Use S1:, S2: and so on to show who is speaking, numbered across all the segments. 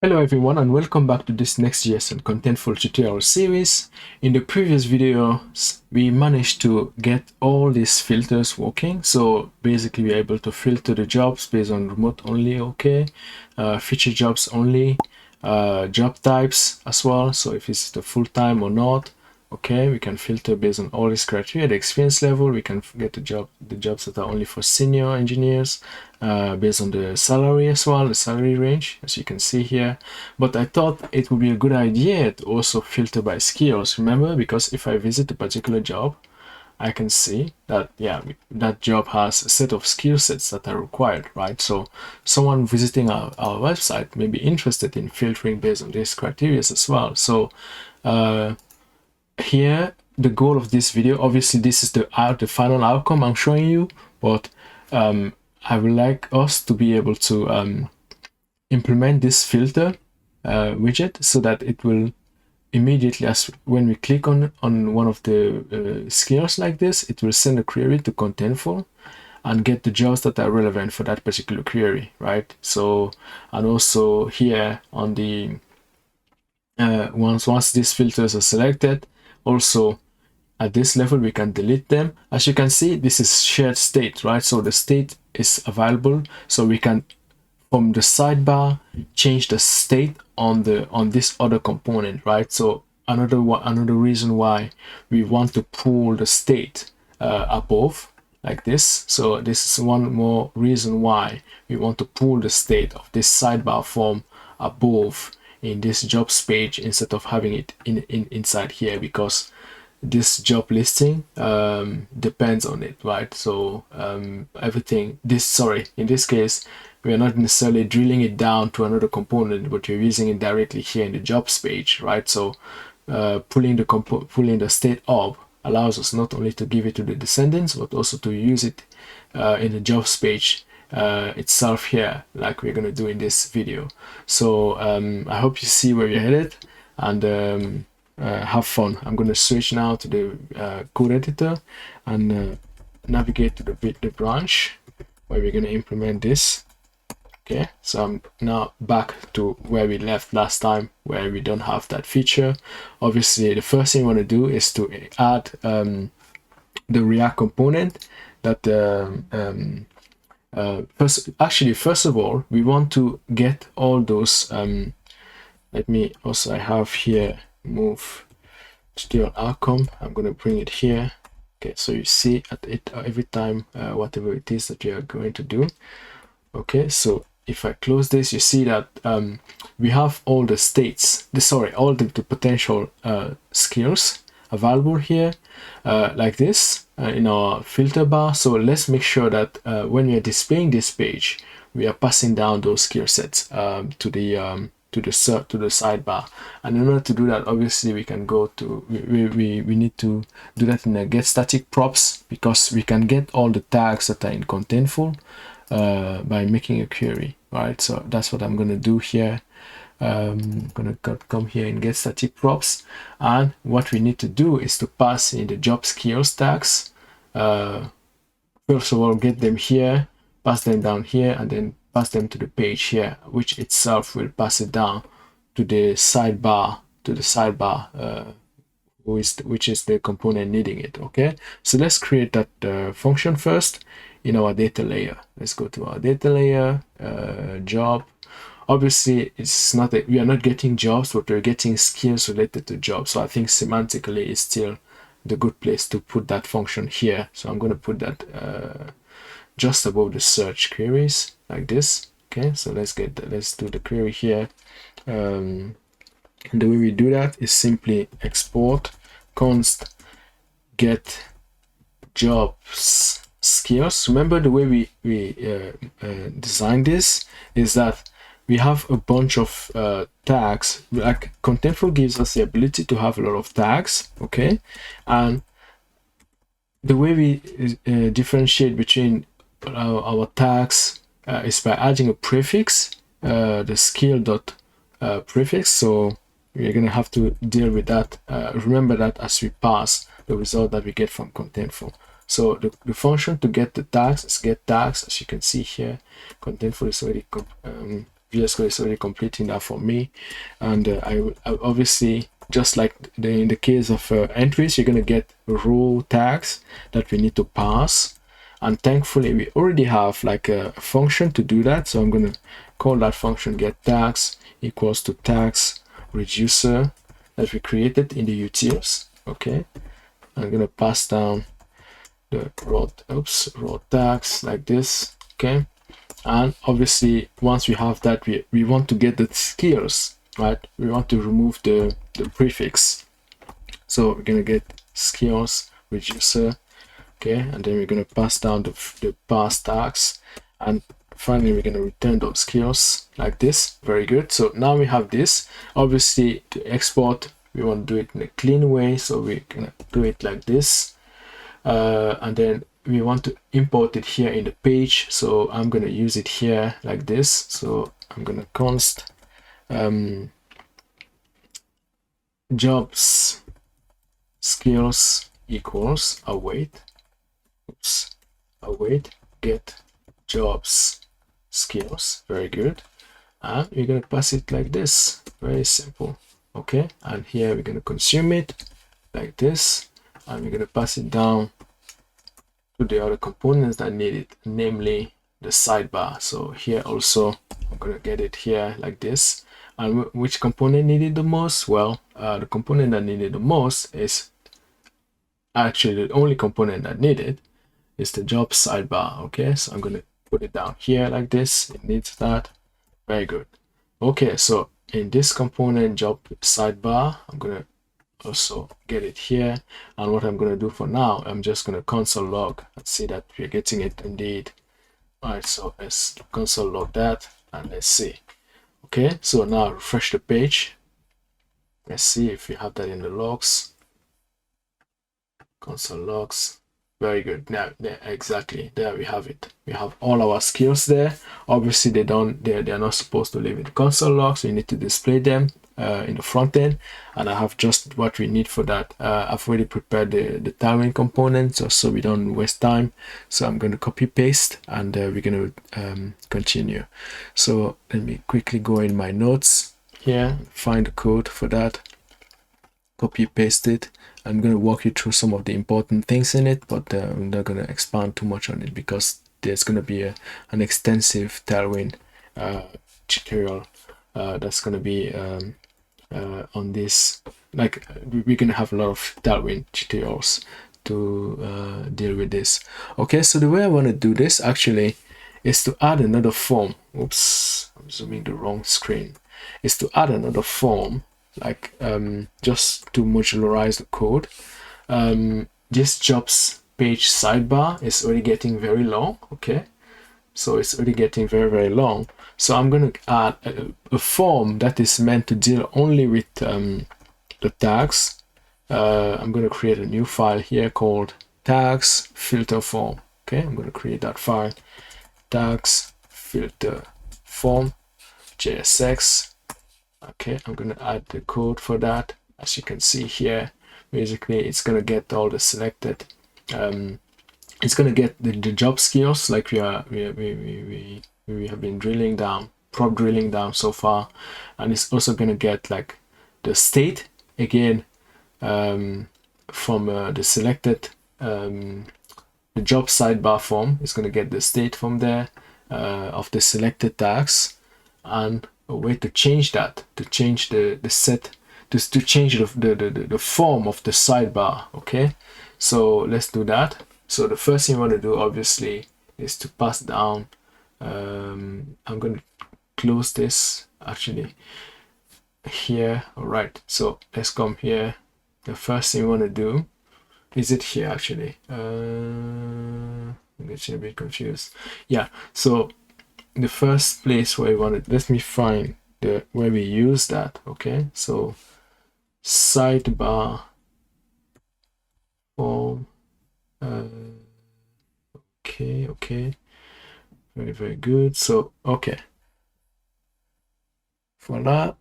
S1: Hello everyone and welcome back to this Next.js and Contentful tutorial series. In the previous videos, we managed to get all these filters working. So basically we're able to filter the jobs based on remote only, okay, feature jobs only, job types as well. So if it's the full-time or not, okay, we can filter based on all these criteria. The experience level, we can get the jobs that are only for senior engineers, based on the salary as well, the salary range, as you can see here. But I thought it would be a good idea to also filter by skills. Remember, because if I visit a particular job, I can see that, yeah, that job has a set of skill sets that are required, right? So someone visiting our website may be interested in filtering based on these criteria as well. So here, the goal of this video, obviously this is the final outcome I'm showing you, but I would like us to be able to implement this filter widget so that it will immediately, as when we click on one of the skills like this, it will send a query to Contentful and get the jobs that are relevant for that particular query, right? So, and also here on the once these filters are selected, also at this level we can delete them. As you can see, this is shared state, right? So the state is available, so we can from the sidebar change the state on this other component, right? So another reason why we want to pull the state above like this. So this is one more reason why we want to pull the state of this sidebar form above in this jobs page instead of having it inside here, because this job listing depends on it, right? So everything, in this case, we are not necessarily drilling it down to another component, but you're using it directly here in the jobs page, right? So pulling the state up allows us not only to give it to the descendants, but also to use it in the jobs page itself here, like we're going to do in this video. So I hope you see where we're headed, and have fun. I'm going to switch now to the code editor and navigate to the branch where we're going to implement this. Okay, so I'm now back to where we left last time, where we don't have that feature. Obviously, the first thing we want to do is to add the React component that first of all, we want to get all those I have here move tutorial outcome. I'm going to bring it here. Okay, so you see at it every time whatever it is that you are going to do. Okay, so if I close this, you see that we have all the states, all the potential skills available here like this in our filter bar. So let's make sure that when we are displaying this page, we are passing down those skill sets to the sidebar. And in order to do that, obviously we can go to we need to do that in a get static props, because we can get all the tags that are in Contentful by making a query, right? So that's what I'm going to do here. I'm going to come here and get static props, and what we need to do is to pass in the job skills tags. First of all, get them here, pass them down here, and then pass them to the page here, which itself will pass it down to the sidebar, which is the component needing it. Okay, so let's create that function first in our data layer. Let's go to our data layer, job. Obviously, we are not getting jobs, but we're getting skills related to jobs. So I think semantically it's still the good place to put that function here. So I'm going to put that just above the search queries like this. Okay, so let's do the query here. And the way we do that is simply export const get jobs skills. Remember, the way we design this is that we have a bunch of tags. Like Contentful gives us the ability to have a lot of tags, okay? And the way we differentiate between our tags is by adding a prefix, the skill dot prefix. So we're going to have to deal with that. Remember that as we pass the result that we get from Contentful. So the function to get the tags is get tags. As you can see here, Contentful is already VS Code is already completing that for me. And I obviously, just like in the case of entries, you're going to get row tags that we need to pass. And thankfully, we already have like a function to do that. So I'm going to call that function get tags equals to tags reducer that we created in the utils. Okay, I'm going to pass down the raw tags like this. Okay, and obviously once we have that, we want to get the skills, right? We want to remove the prefix, so we're going to get skills reducer. Okay, and then we're going to pass down the pass tags, and finally we're going to return those skills like this. Very good. So now we have this. Obviously, to export, we want to do it in a clean way, so we're going to do it like this. And then we want to import it here in the page, so I'm going to use it here like this. So I'm going to const jobs skills equals await get jobs skills. Very good. And we're going to pass it like this. Very simple. Okay, and here we're going to consume it like this, and we're going to pass it down to the other components that need it, namely the sidebar. So here also I'm going to get it here like this. And which component needed the most? Well, the component that needed the most is actually the only component that needed is the job sidebar. Okay, so I'm going to put it down here like this. It needs that. Very good. Okay, so in this component job sidebar, I'm going to also get it here. And what I'm going to do for now, I'm just going to console log and see that we're getting it indeed. All right, so let's console log that and let's see. Okay, so now refresh the page. Let's see if we have that in the logs. Console logs. Very good. Now, exactly, there we have it. We have all our skills there. Obviously, they're not supposed to live in the console logs. So you need to display them in the front end, and I have just what we need for that. I've already prepared the Tailwind component, so we don't waste time. So I'm going to copy paste, and we're going to continue. So let me quickly go in my notes here, find the code for that, copy paste it. I'm going to walk you through some of the important things in it, but I'm not going to expand too much on it because there's going to be an extensive Tailwind tutorial that's going to be on this. Like, we're going to have a lot of Tailwind tutorials to deal with this. Okay, so the way I want to do this actually is to add another form. Oops, I'm zooming the wrong screen. Is to add another form, like just to modularize the code. This jobs page sidebar is already getting very long. Okay, so it's already getting very long. So I'm going to add a form that is meant to deal only with the tags. I'm going to create a new file here called tags filter form. Okay, I'm going to create that file, tags filter form JSX. Okay, I'm going to add the code for that. As you can see here, basically it's going to get all the selected, it's going to get the job skills like we have been drilling down, prop drilling down so far, and it's also going to get like the state again from the selected the job sidebar form. Is going to get the state from there of the selected tags, and a way to change that, to change the set, to change the form of the sidebar. Okay, so let's do that. So the first thing you want to do obviously is to pass down, I'm going to close this actually here. All right, so let's come here. The first thing you want to do is it here actually. I'm getting a bit confused. Yeah, so the first place where we want it, let me find the where we use that. Okay, so sidebar form. Okay, very good. So okay, voila.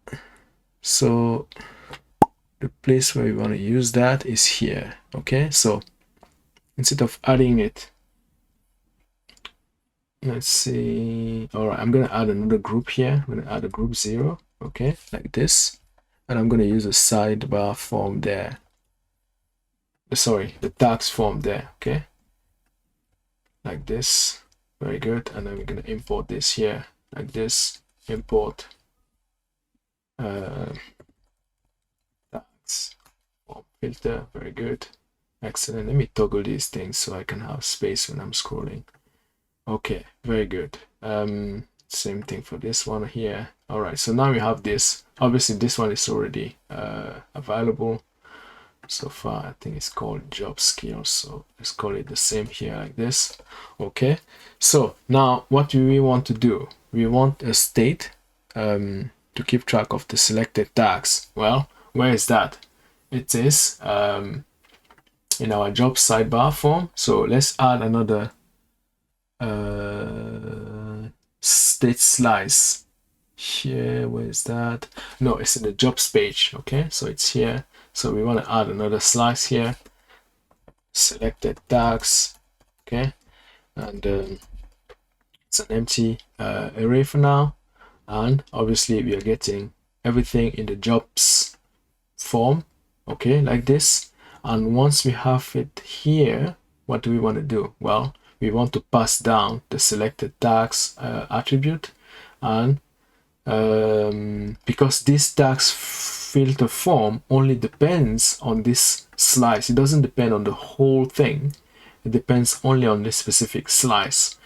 S1: So the place where we want to use that is here. Okay, so instead of adding it let's see. All right, I'm gonna add another group here. I'm gonna add a group 0, okay, like this, and I'm gonna use a sidebar form there. Sorry, the tags form there, okay, like this. Very good. And then we're gonna import this here, like this. Import tags form filter. Very good. Excellent. Let me toggle these things so I can have space when I'm scrolling. Okay, very good. Same thing for this one here. All right, so now we have this. Obviously this one is already available so far. I think it's called job skills, so let's call it the same here, like this. Okay, so now what do we want to do? We want a state to keep track of the selected tags. Well, where is that? It is in our job sidebar form. So let's add another state slice here. Where is that? No, it's in the jobs page. Okay, so it's here. So we want to add another slice here. Selected tags. Okay, and it's an empty array for now. And obviously we are getting everything in the jobs form. Okay, like this. And once we have it here, what do we want to do? Well, we want to pass down the selected tags attribute, and because this tags filter form only depends on this slice, it doesn't depend on the whole thing, it depends only on this specific slice.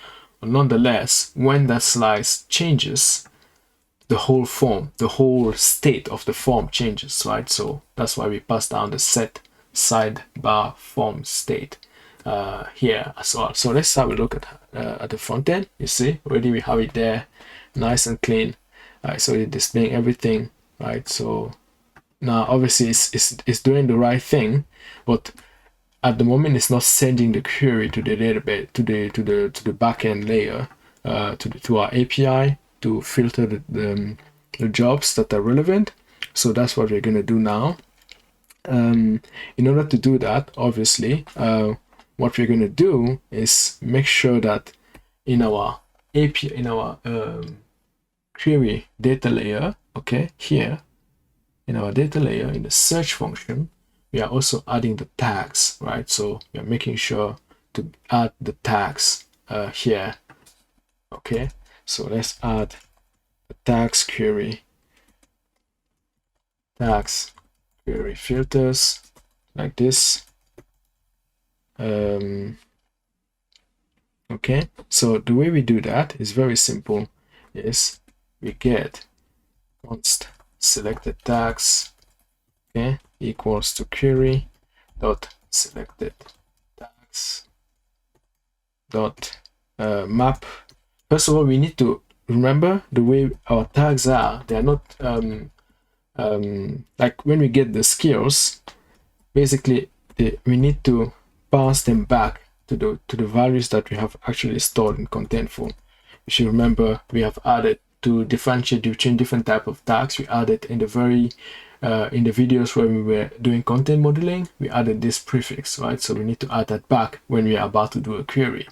S1: But nonetheless, when that slice changes, the whole form, the whole state of the form changes, right? So that's why we pass down the set sidebar form state here as well. So let's have a look at the front end. You see, already we have it there, nice and clean. So it's displaying everything, right? So now obviously it's doing the right thing, but at the moment it's not sending the query to the database, to the backend layer, to our API to filter the jobs that are relevant. So that's what we're going to do now. In order to do that, obviously, what we're going to do is make sure that in our API, in our query data layer, okay, here in our data layer, in the search function, we are also adding the tags, right? So we are making sure to add the tags here. Okay, so let's add the tags query filters like this. Okay, so the way we do that is very simple. Is we get const selected tags, okay, equals to query dot selected tags dot map. First of all, we need to remember the way our tags are. They are not like when we get the skills, basically we need to pass them back to the values that we have actually stored in Contentful. You should remember we have added to differentiate between different type of tags. We added in the very in the videos where we were doing content modeling, we added this prefix, right? So we need to add that back when we are about to do a query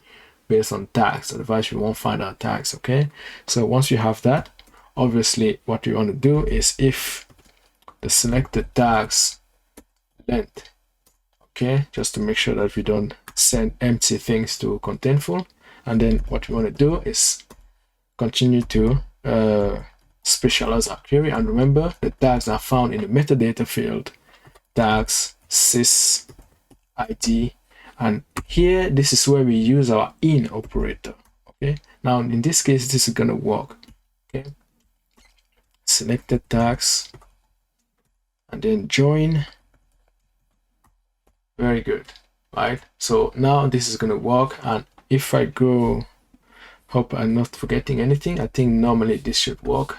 S1: based on tags, otherwise we won't find our tags. Okay, so once you have that, obviously what we want to do is if the selected tags length, okay, just to make sure that we don't send empty things to Contentful. And then what we want to do is continue to specialize our query. And remember, the tags are found in the metadata field, tags, sys, ID, and here this is where we use our in operator. Okay, now in this case this is going to work. Okay, selected tags and then join. Very good, right? So now this is going to work, and if I go, hope I'm not forgetting anything, I think normally this should work.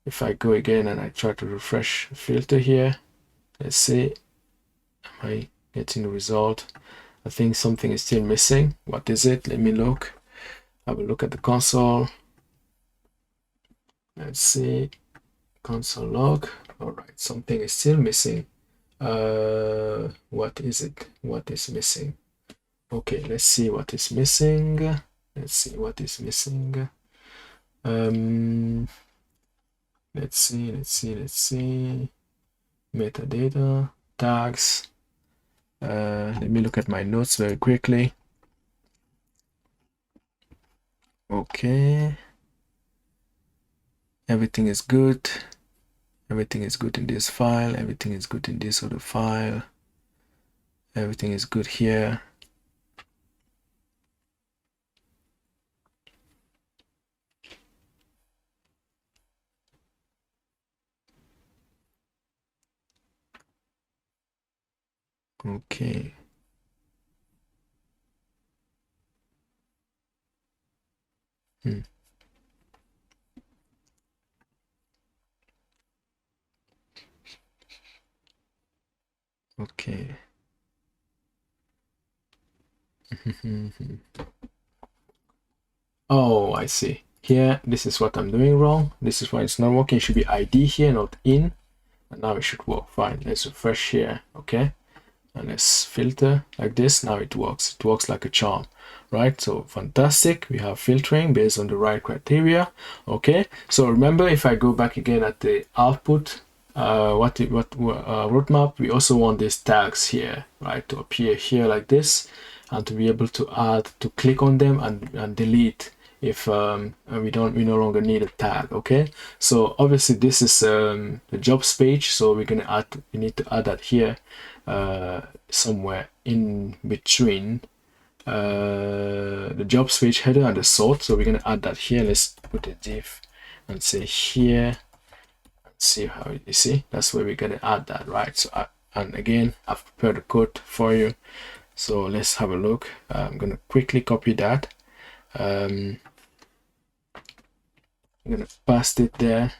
S1: If I go again and I try to refresh the filter here, let's see, am I getting the result? I think something is still missing. What is it? Let me look. Have a look at the console. Let's see, console log. All right, something is still missing. What is it? What is missing? Okay, let's see what is missing. Let's see what is missing. Let's see. Metadata, tags. Let me look at my notes very quickly. Okay. Everything is good. Everything is good in this file. Everything is good in this other file. Everything is good here. Okay. Okay. Oh, I see. Here, this is what I'm doing wrong. This is why it's not working. It should be ID here, not in. And now it should work fine. Let's refresh here. Okay. And let's filter like this. Now it works. It works like a charm, right? So fantastic. We have filtering based on the right criteria. Okay. So remember, if I go back again at the output, roadmap, we also want these tags here, right, to appear here like this, and to be able to add, to click on them and delete if we no longer need a tag. Okay, so obviously this is the jobs page, so we need to add that here somewhere in between the jobs page header and the sort. So we're going to add that here. Let's put a div and say here. See how you see, that's where we're going to add that, right? So and again, I've prepared the code for you, so let's have a look. I'm going to quickly copy that. I'm going to paste it there,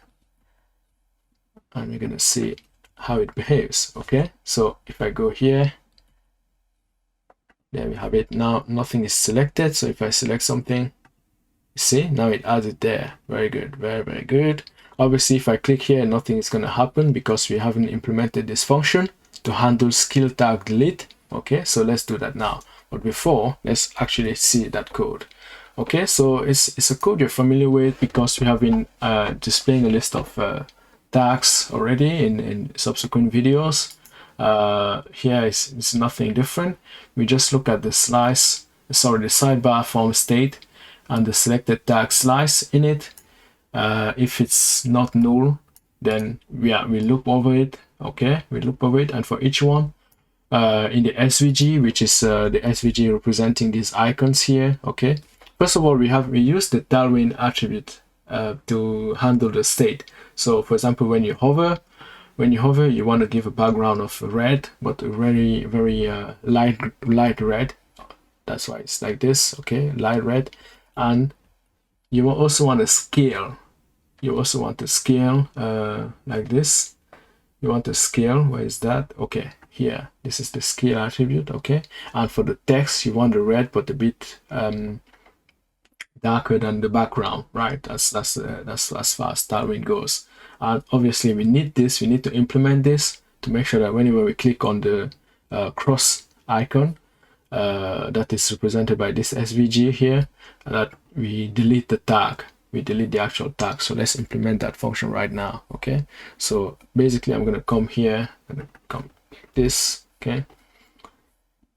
S1: and we're going to see how it behaves. Okay, so if I go here, there we have it. Now nothing is selected, so if I select something, you see, now it adds it there. Very good, very good. Obviously, if I click here, nothing is going to happen because we haven't implemented this function to handle skill tag delete. Okay, so let's do that now. But before, let's actually see that code. Okay, so it's a code you're familiar with because we have been displaying a list of tags already in subsequent videos. Here is nothing different. We just look at the sidebar form state and the selected tag slice in it. If it's not null, then we loop over it. Okay, we loop over it, and for each one in the SVG, which is the SVG representing these icons here. Okay, first of all, we use the Tailwind attribute to handle the state. So for example, when you hover, you want to give a background of red, but a very light red. That's why it's like this. Okay, light red. And you will also want to scale. You also want to scale like this. You want to scale. Where is that? Okay, here. This is the scale attribute. Okay, and for the text, you want the red, but a bit darker than the background. Right. That's as far as Tailwind goes. And obviously, we need this. We need to implement this to make sure that whenever we click on the cross icon, that is represented by this SVG here, that we delete the tag. We delete the actual tag. So let's implement that function right now. Okay, so basically I'm going to come here, I'm going to come like this. Okay,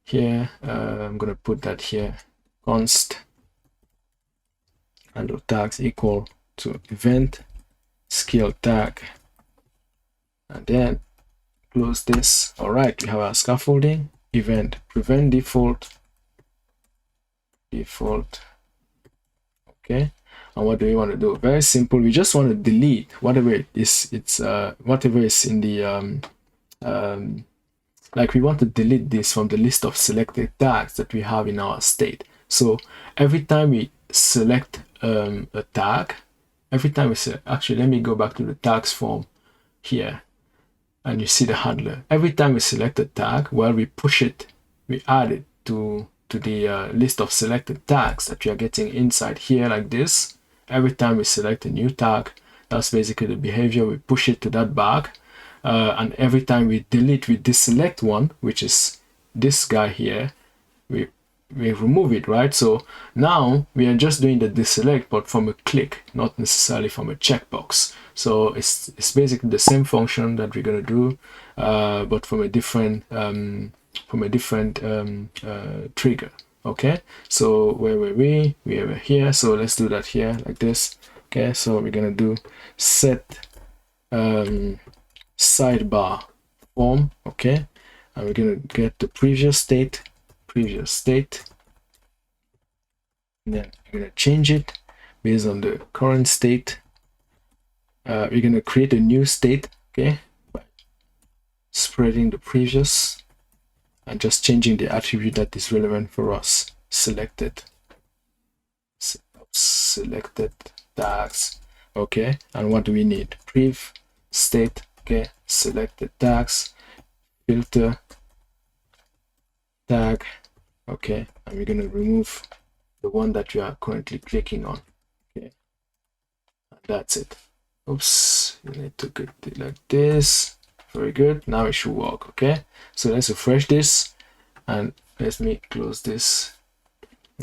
S1: here I'm going to put that here, const handle tags equal to event skill tag, and then close this. All right, we have our scaffolding event prevent default. Okay, and what do we want to do? Very simple. We just want to delete whatever whatever is in the like we want to delete this from the list of selected tags that we have in our state. So every time we select a tag, actually let me go back to the tags form here, and you see the handler. Every time we select a tag, well, we push it, we add it to the list of selected tags that we are getting inside here like this. Every time we select a new tag, that's basically the behavior. We push it to that bag, and every time we delete, we deselect one, which is this guy here, we we remove it, right? So now we are just doing the deselect, but from a click, not necessarily from a checkbox. So it's basically the same function that we're gonna do, but from a different trigger. Okay, so where were we? We were here. So let's do that here like this. Okay, so we're gonna do set sidebar form. Okay, and we're gonna get the previous state, and then we're gonna change it based on the current state. We're gonna create a new state, okay, by spreading the previous and just changing the attribute that is relevant for us. Selected tags. Okay, and what do we need? Prev state. Okay, selected tags, filter tag. Okay, and we're gonna remove the one that you are currently clicking on. Okay, and that's it. Oops, you need to get it like this. Very good. Now it should work. Okay, so let's refresh this and let me close this.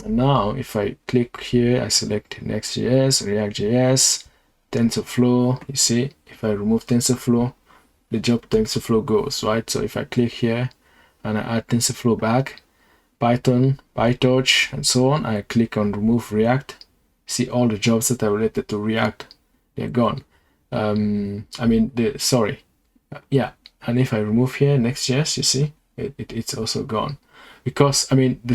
S1: And now if I click here, I select Next.js, React.js, TensorFlow. You see, if I remove TensorFlow, the job TensorFlow goes, right? So if I click here and I add TensorFlow back, Python, PyTorch, and so on, I click on remove React. See all the jobs that are related to React, they're gone. And if I remove here Next.js, you see, it's also gone. Because I mean, the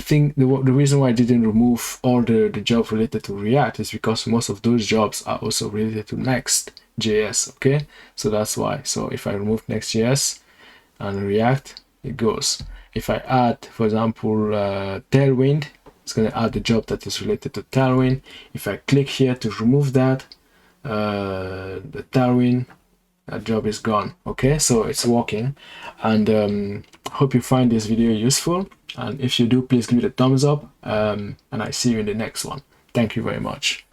S1: reason why I didn't remove all the jobs related to React is because most of those jobs are also related to Next.js. Okay, so that's why. So if I remove Next.js and React, it goes. If I add, for example, Tailwind, it's going to add the job that is related to Tailwind. If I click here to remove that, the Tailwind, that job is gone. Okay, so it's working. And hope you find this video useful. And if you do, please give it a thumbs up. And I see you in the next one. Thank you very much.